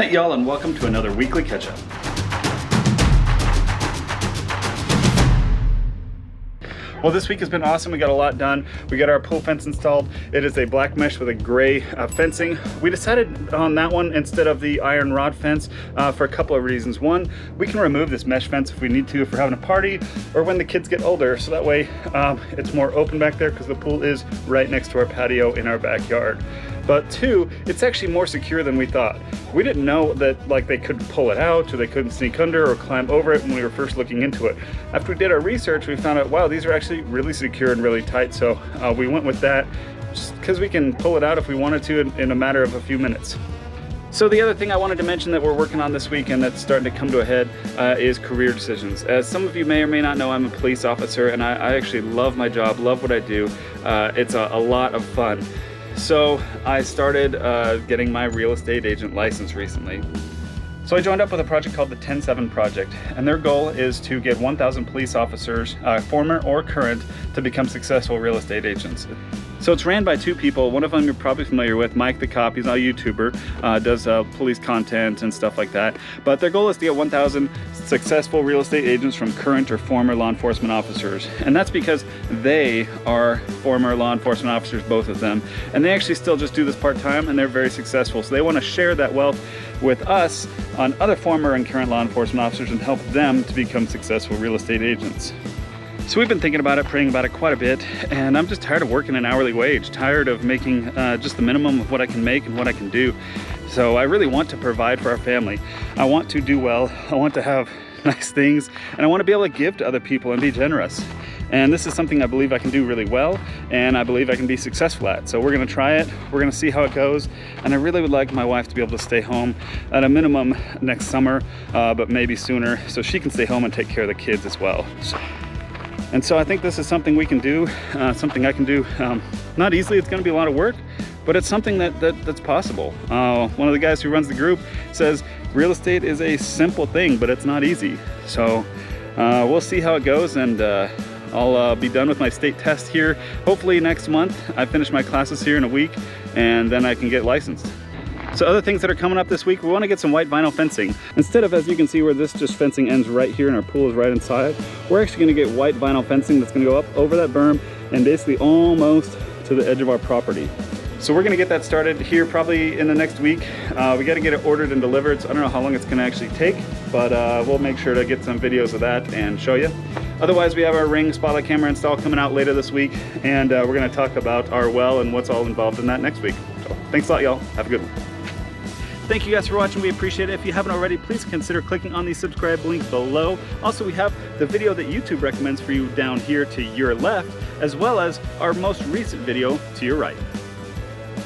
Hey y'all, and welcome to another weekly catch-up. Well, this week has been awesome. We got a lot done. We got our pool fence installed. It is a black mesh with a gray fencing. We decided on that one instead of the iron rod fence for a couple of reasons. One, we can remove this mesh fence if we need to, if we're having a party or when the kids get older. So that way it's more open back there because the pool is right next to our patio in our backyard. But two, it's actually more secure than we thought. We didn't know that they could pull it out or they couldn't sneak under or climb over it when we were first looking into it. After we did our research, we found out, wow, these are actually really secure and really tight. So we went with that just because we can pull it out if we wanted to in a matter of a few minutes. So the other thing I wanted to mention that we're working on this week and that's starting to come to a head is career decisions. As some of you may or may not know, I'm a police officer and I actually love my job, love what I do. It's a lot of fun. So I started getting my real estate agent license recently. So I joined up with a project called the 10-7 Project, and their goal is to get 1,000 police officers, former or current, to become successful real estate agents. So it's ran by two people. One of them you're probably familiar with, Mike the Cop. He's a YouTuber, does police content and stuff like that. But their goal is to get 1,000 successful real estate agents from current or former law enforcement officers. And that's because they are former law enforcement officers, both of them. And they actually still just do this part-time and they're very successful. So they want to share that wealth with us on other former and current law enforcement officers and help them to become successful real estate agents. So we've been thinking about it, praying about it quite a bit, and I'm just tired of working an hourly wage, tired of making just the minimum of what I can make and what I can do. So I really want to provide for our family. I want to do well, I want to have nice things, and I want to be able to give to other people and be generous. And this is something I believe I can do really well, and I believe I can be successful at. So we're gonna try it, we're gonna see how it goes, and I really would like my wife to be able to stay home at a minimum next summer, but maybe sooner, so she can stay home and take care of the kids as well. And so I think this is something we can do, something I can do. Not easily, it's gonna be a lot of work, but it's something that's possible. One of the guys who runs the group says, real estate is a simple thing, but it's not easy. So we'll see how it goes, and I'll be done with my state test here. Hopefully next month. I finish my classes here in a week, and then I can get licensed. So other things that are coming up this week, we want to get some white vinyl fencing. Instead of, as you can see, where this just fencing ends right here and our pool is right inside, we're actually going to get white vinyl fencing that's going to go up over that berm and basically almost to the edge of our property. So we're going to get that started here probably in the next week. We got to get it ordered and delivered, so I don't know how long it's going to actually take, but we'll make sure to get some videos of that and show you. Otherwise, we have our Ring spotlight camera install coming out later this week, and we're going to talk about our well and what's all involved in that next week. So thanks a lot, y'all. Have a good one. Thank you guys for watching. We appreciate it. If you haven't already, please consider clicking on the subscribe link below. Also, we have the video that YouTube recommends for you down here to your left, as well as our most recent video to your right.